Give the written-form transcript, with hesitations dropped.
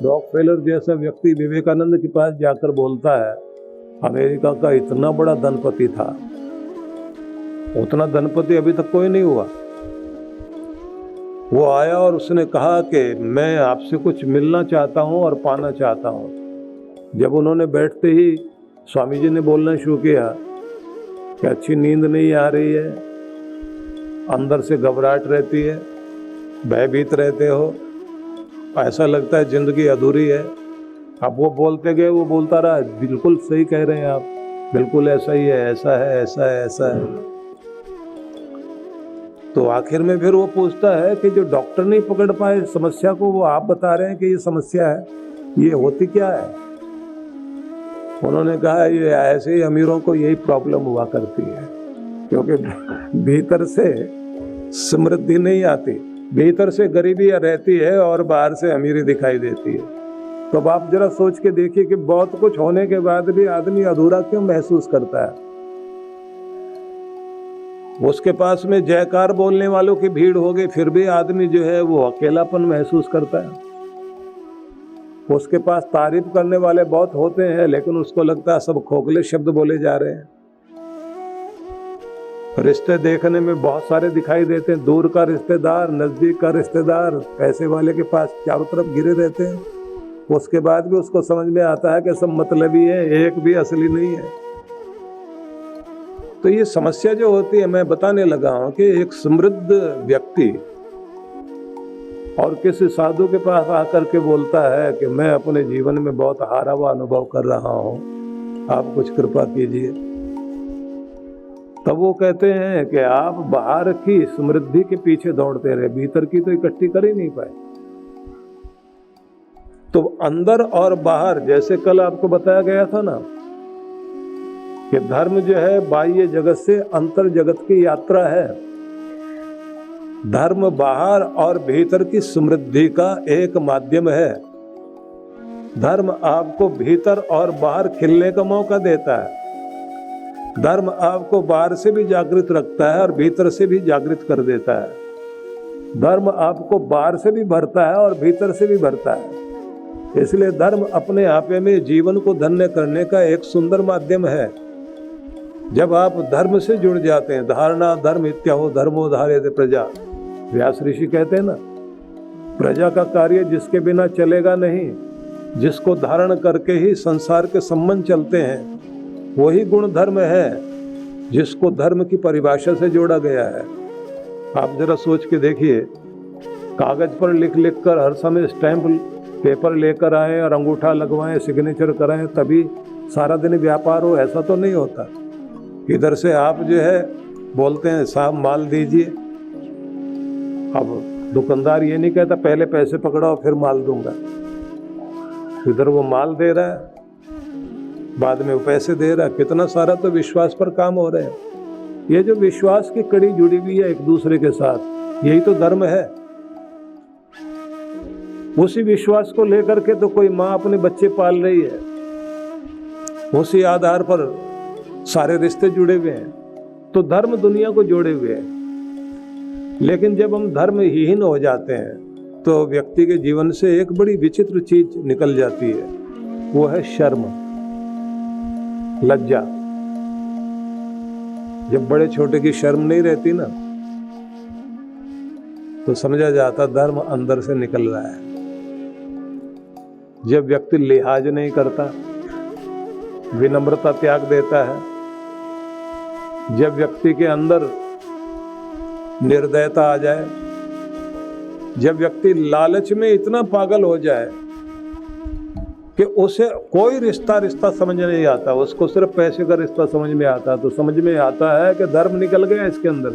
Rockefeller जैसा व्यक्ति विवेकानंद के पास जाकर बोलता है, अमेरिका का इतना बड़ा धनपति था, उतना धनपति अभी तक कोई नहीं हुआ। वो आया और उसने कहा कि मैं आपसे कुछ मिलना चाहता हूँ और पाना चाहता हूँ। जब उन्होंने बैठते ही स्वामी जी ने बोलना शुरू किया कि अच्छी नींद नहीं आ रही है, अंदर से घबराहट रहती है, भयभीत रहते हो, ऐसा लगता है जिंदगी अधूरी है। अब वो बोलते गए, वो बोलता रहा, बिल्कुल सही कह रहे हैं आप, बिल्कुल ऐसा ही है, ऐसा है, ऐसा है, ऐसा है। तो आखिर में फिर वो पूछता है कि जो डॉक्टर नहीं पकड़ पाए समस्या को, वो आप बता रहे हैं कि ये समस्या है, ये होती क्या है? उन्होंने कहा ये ऐसे ही अमीरों को यही प्रॉब्लम हुआ करती है, क्योंकि भीतर से समृद्धि नहीं आती, भीतर से गरीबी रहती है और बाहर से अमीरी दिखाई देती है। तो अब आप जरा सोच के देखिए कि बहुत कुछ होने के बाद भी आदमी अधूरा क्यों महसूस करता है। उसके पास में जयकार बोलने वालों की भीड़ हो गई, फिर भी आदमी जो है वो अकेलापन महसूस करता है। उसके पास तारीफ करने वाले बहुत होते हैं, लेकिन उसको लगता है सब खोखले शब्द बोले जा रहे हैं। रिश्ते देखने में बहुत सारे दिखाई देते हैं, दूर का रिश्तेदार, नजदीक का रिश्तेदार, पैसे वाले के पास चारों तरफ घिरे रहते हैं। उसके बाद भी उसको समझ में आता है कि सब मतलबी है, एक भी असली नहीं है। तो ये समस्या जो होती है, मैं बताने लगा हूं कि एक समृद्ध व्यक्ति और किसी साधु के पास आकर के बोलता है कि मैं अपने जीवन में बहुत हारा हुआ अनुभव कर रहा हूं, आप कुछ कृपा कीजिए। तब वो कहते हैं कि आप बाहर की समृद्धि के पीछे दौड़ते रहे, भीतर की तो इकट्ठी कर ही नहीं पाए। तो अंदर और बाहर, जैसे कल आपको बताया गया था ना कि धर्म जो है बाह्य जगत से अंतर जगत की यात्रा है। धर्म बाहर और भीतर की समृद्धि का एक माध्यम है। धर्म आपको भीतर और बाहर खिलने का मौका देता है। धर्म आपको बाहर से भी जागृत रखता है और भीतर से भी जागृत कर देता है। धर्म आपको बाहर से भी भरता है और भीतर से भी भरता है। इसलिए धर्म अपने आप में जीवन को धन्य करने का एक सुंदर माध्यम है। जब आप धर्म से जुड़ जाते हैं, धारणा धर्म इत्याहो धर्मो धार्यते प्रजा, व्यास ऋषि कहते हैं ना, प्रजा का कार्य जिसके बिना चलेगा नहीं, जिसको धारण करके ही संसार के संबंध चलते हैं, वही गुण धर्म है जिसको धर्म की परिभाषा से जोड़ा गया है। आप जरा सोच के देखिए, कागज पर लिख लिख कर हर समय स्टैंप पेपर लेकर आए और अंगूठा लगवाएं, सिग्नेचर कराएं, तभी सारा दिन व्यापार हो, ऐसा तो नहीं होता। इधर से आप जो है बोलते हैं साहब माल दीजिए, अब दुकानदार ये नहीं कहता पहले पैसे पकड़ाओ फिर माल दूंगा, इधर वो माल दे रहा है, बाद में वो पैसे दे रहा है। कितना सारा तो विश्वास पर काम हो रहे हैं। ये जो विश्वास की कड़ी जुड़ी हुई है एक दूसरे के साथ, यही तो धर्म है। उसी विश्वास को लेकर के तो कोई माँ अपने बच्चे पाल रही है, उसी आधार पर सारे रिश्ते जुड़े हुए हैं। तो धर्म दुनिया को जोड़े हुए हैं। लेकिन जब हम धर्महीन हो जाते हैं तो व्यक्ति के जीवन से एक बड़ी विचित्र चीज निकल जाती है, वो है शर्म, लज्जा। जब बड़े छोटे की शर्म नहीं रहती ना, तो समझा जाता धर्म अंदर से निकल रहा है। जब व्यक्ति लिहाज नहीं करता, विनम्रता त्याग देता है, जब व्यक्ति के अंदर निर्दयता आ जाए, जब व्यक्ति लालच में इतना पागल हो जाए कि उसे कोई रिश्ता समझ नहीं आता, उसको सिर्फ पैसे का रिश्ता समझ में आता, तो समझ में आता है कि धर्म निकल गया इसके अंदर से।